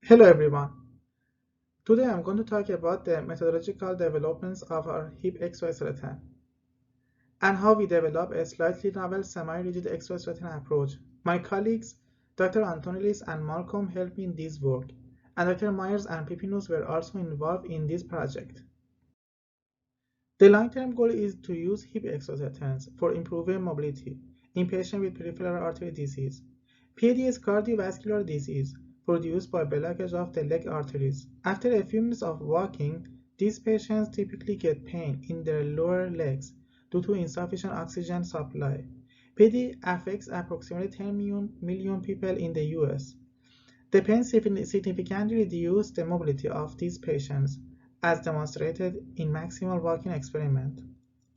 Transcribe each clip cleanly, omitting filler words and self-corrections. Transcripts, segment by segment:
Hello everyone. Today I'm going to talk about the methodological developments of our hip exoskeleton and how we develop a slightly novel semi-rigid exoskeleton approach. My colleagues, Dr. Antonilis and Malcolm helped me in this work, and Dr. Myers and Pipinus were also involved in this project. The long-term goal is to use hip exoskeletons for improving mobility in patients with peripheral artery disease. PAD is cardiovascular disease produced by blockage of the leg arteries. After a few minutes of walking, these patients typically get pain in their lower legs due to insufficient oxygen supply. PAD affects approximately 10 million people in the US. The pain significantly reduced the mobility of these patients, as demonstrated in maximal walking experiment.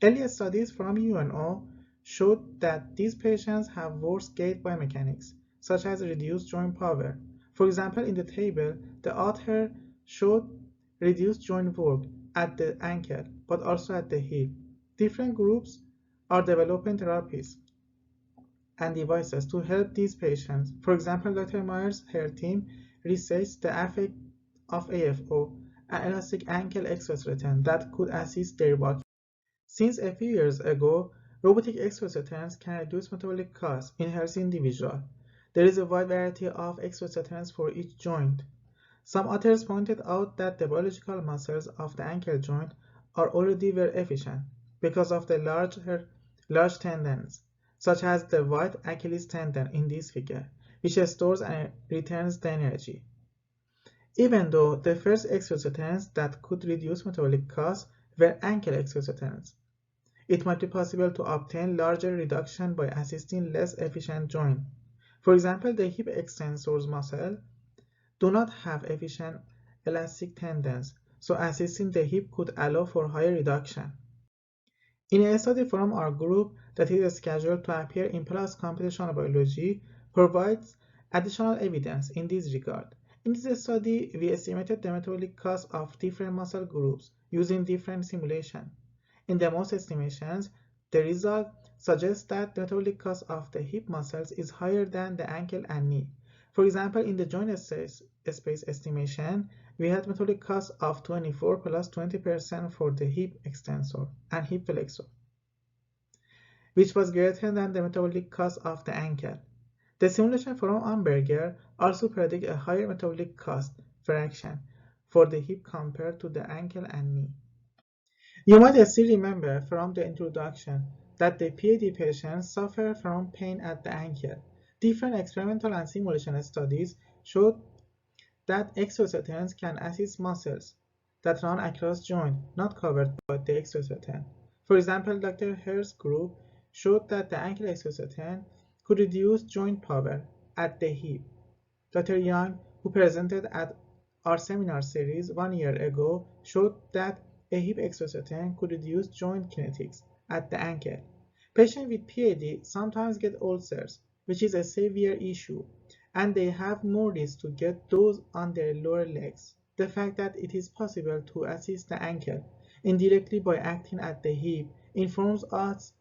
Early studies from UNO showed that these patients have worse gait biomechanics, such as reduced joint power. For example, in the table, the author showed reduced joint work at the ankle, but also at the hip. Different groups are developing therapies and devices to help these patients. For example, Dr. Myers, her team, researched the effect of AFO, an elastic ankle exoskeleton that could assist their walking. Since a few years ago, robotic exoskeletons can reduce metabolic costs in healthy individuals. There is a wide variety of exoskeletons for each joint. Some authors pointed out that the biological muscles of the ankle joint are already very efficient because of the large tendons, such as the wide Achilles tendon in this figure, which stores and returns the energy. Even though the first exoskeletons that could reduce metabolic costs were ankle exoskeletons, it might be possible to obtain larger reduction by assisting less efficient joint. For example, the hip extensors muscle do not have efficient elastic tendons, so assisting the hip could allow for higher reduction. In a study from our group that is scheduled to appear in PLOS Computational Biology provides additional evidence in this regard. In this study, we estimated the metabolic cost of different muscle groups using different simulations. In the most estimations, the result suggests that the metabolic cost of the hip muscles is higher than the ankle and knee. For example, in the joint space estimation, we had metabolic cost of 24 plus 20% for the hip extensor and hip flexor, which was greater than the metabolic cost of the ankle. The simulation from Amberger also predict a higher metabolic cost fraction for the hip compared to the ankle and knee. You might still remember from the introduction that the PAD patients suffer from pain at the ankle. Different experimental and simulation studies showed that exoskeletons can assist muscles that run across joints not covered by the exoskeleton. For example, Dr. Herr's group showed that the ankle exoskeleton could reduce joint power at the hip. Dr. Young, who presented at our seminar series 1 year ago, showed that a hip exoskeleton could reduce joint kinetics at the ankle. Patients with PAD sometimes get ulcers, which is a severe issue, and they have more risk to get those on their lower legs. The fact that it is possible to assist the ankle indirectly by acting at the hip informs us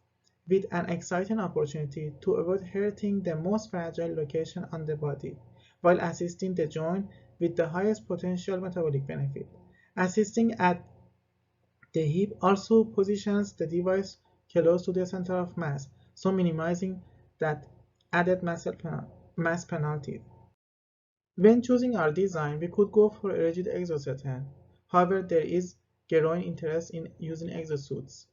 with an exciting opportunity to avoid hurting the most fragile location on the body, while assisting the joint with the highest potential metabolic benefit. Assisting at the hip also positions the device close to the center of mass, so minimizing that added mass penalty. When choosing our design, we could go for a rigid exoskeleton. However, there is growing interest in using exosuits,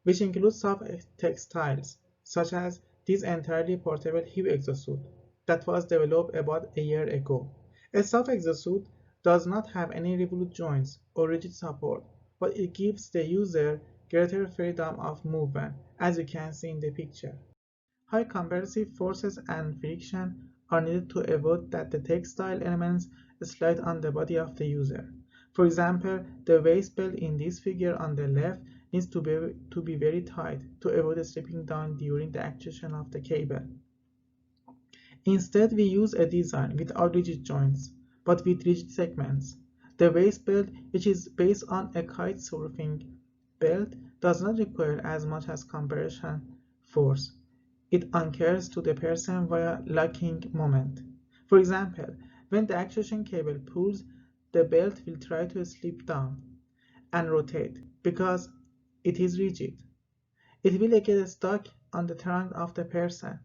which include soft textiles, such as this entirely portable hip exosuit that was developed about a year ago. A soft exosuit does not have any revolute joints or rigid support, but it gives the user greater freedom of movement, as you can see in the picture. High compressive forces and friction are needed to avoid that the textile elements slide on the body of the user. For example, the waist belt in this figure on the left needs to be very tight to avoid slipping down during the actuation of the cable. Instead, we use a design without rigid joints, but with rigid segments. The waist belt, which is based on a kite surfing belt, does not require as much as compression force. It anchors to the person via locking moment. For example, When the actuation cable pulls, the belt will try to slip down and rotate because it is rigid. It will get stuck on the trunk of the person,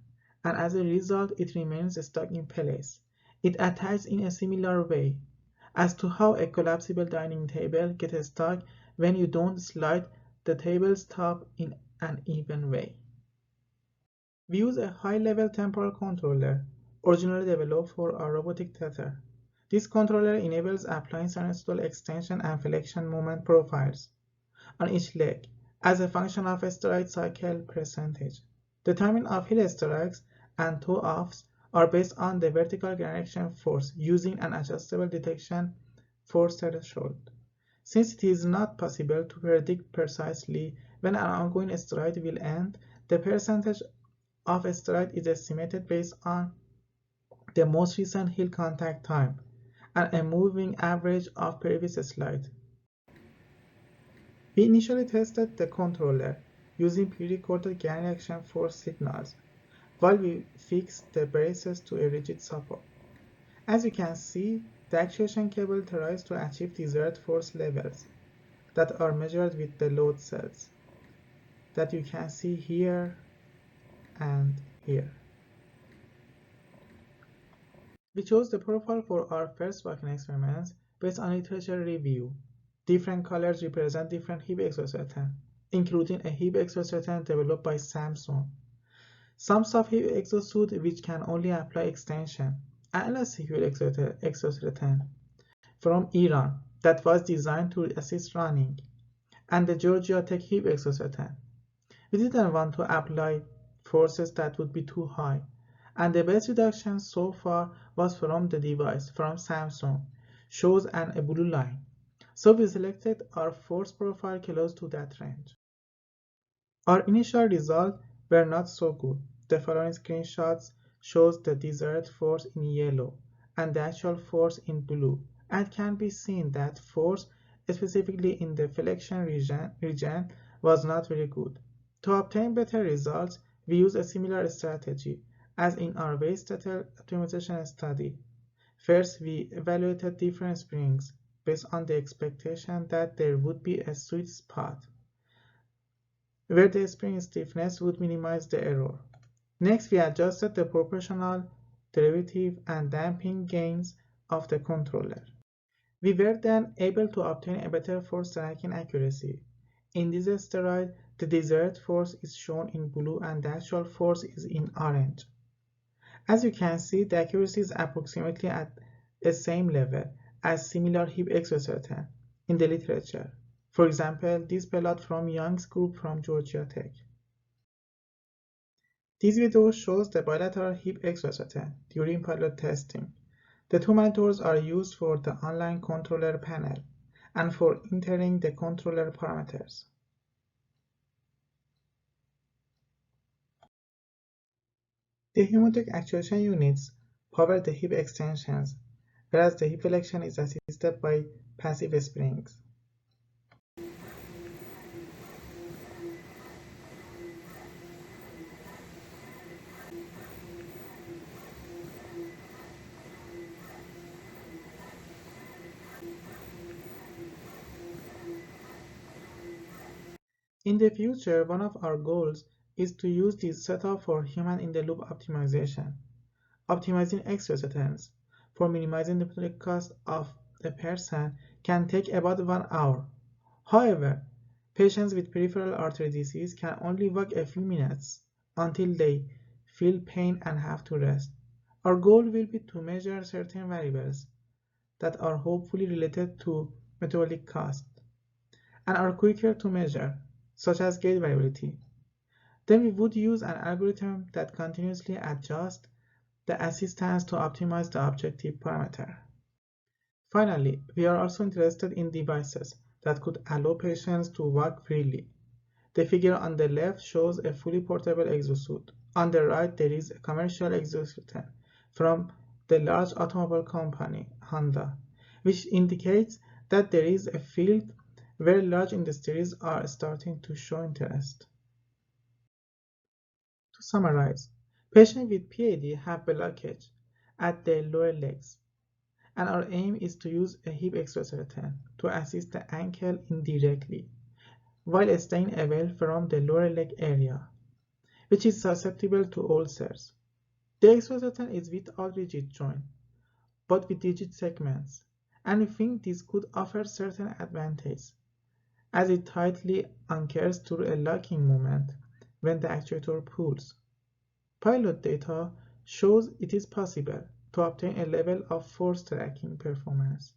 and as a result, it remains stuck in place. It attacks in a similar way as to how a collapsible dining table gets stuck when you don't slide the table's top in an even way. We use a high-level temporal controller, originally developed for our robotic tether. This controller enables applying sinusoidal extension and flexion moment profiles on each leg as a function of stride cycle percentage. The timing of heel strikes and toe offs are based on the vertical direction force using an adjustable detection force threshold. Since it is not possible to predict precisely when an ongoing stride will end, the percentage of stride is estimated based on the most recent heel contact time and a moving average of previous slide. We initially tested the controller using pre-recorded gain reaction force signals while we fixed the braces to a rigid support. As you can see, the actuation cable tries to achieve desired force levels that are measured with the load cells that you can see here and here. We chose the profile for our first walking experiments based on literature review. Different colors represent different hip exoskeletons, including a hip exoskeleton developed by Samsung. Some soft hip exosuit which can only apply extension, and elastic hip exoskeleton from Iran that was designed to assist running, and the Georgia Tech hip exoskeleton. We didn't want to apply forces that would be too high, and the best reduction so far was from the device from Samsung, shows a blue line. So we selected our force profile close to that range. Our initial results were not so good. The following screenshots shows the desired force in yellow and the actual force in blue, and can be seen that force, specifically in the flexion region was not very good. To obtain better results, we use a similar strategy as in our waist optimization study. First, we evaluated different springs based on the expectation that there would be a sweet spot where the spring stiffness would minimize the error. Next, we adjusted the proportional derivative and damping gains of the controller. We were then able to obtain a better force tracking accuracy. In this steroid, the desired force is shown in blue and the actual force is in orange. As you can see, the accuracy is approximately at the same level as similar hip exoskeleton in the literature. For example, this plot from Young's group from Georgia Tech. This video shows the bilateral hip exoskeleton during pilot testing. The two monitors are used for the online controller panel and for entering the controller parameters. The pneumatic actuation units power the hip extensions, whereas the hip flexion is assisted by passive springs. In the future, one of our goals is to use this setup for human-in-the-loop optimization, optimizing exoskeletons for minimizing the total cost of the person can take about 1 hour. However, patients with peripheral artery disease can only walk a few minutes until they feel pain and have to rest. Our goal will be to measure certain variables that are hopefully related to metabolic cost and are quicker to measure, such as gait variability. Then we would use an algorithm that continuously adjusts the assistance to optimize the objective parameter. Finally, we are also interested in devices that could allow patients to walk freely. The figure on the left shows a fully portable exosuit. On the right, there is a commercial exoskeleton from the large automobile company, Honda, which indicates that there is a field where large industries are starting to show interest. To summarize, patients with PAD have blockage at their lower legs. and our aim is to use a hip exoskeleton to assist the ankle indirectly, while staying away from the lower leg area, which is susceptible to ulcers. The exoskeleton is without rigid joint, but with rigid segments, and we think this could offer certain advantages, as it tightly anchors through a locking movement when the actuator pulls. Pilot data shows it is possible to obtain a level of force tracking performance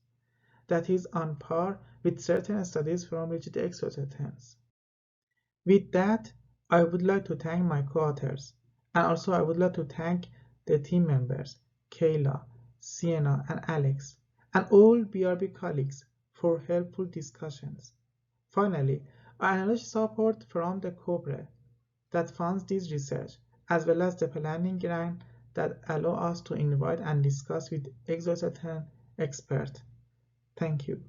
that is on par with certain studies from rigid exoskeletons. With that, I would like to thank my co-authors, and also I would like to thank the team members, Kayla, Sienna, and Alex, and all BRB colleagues for helpful discussions. Finally, I acknowledge support from the COBRE that funds this research, as well as the planning grant that allow us to invite and discuss with exoskeleton experts. Thank you.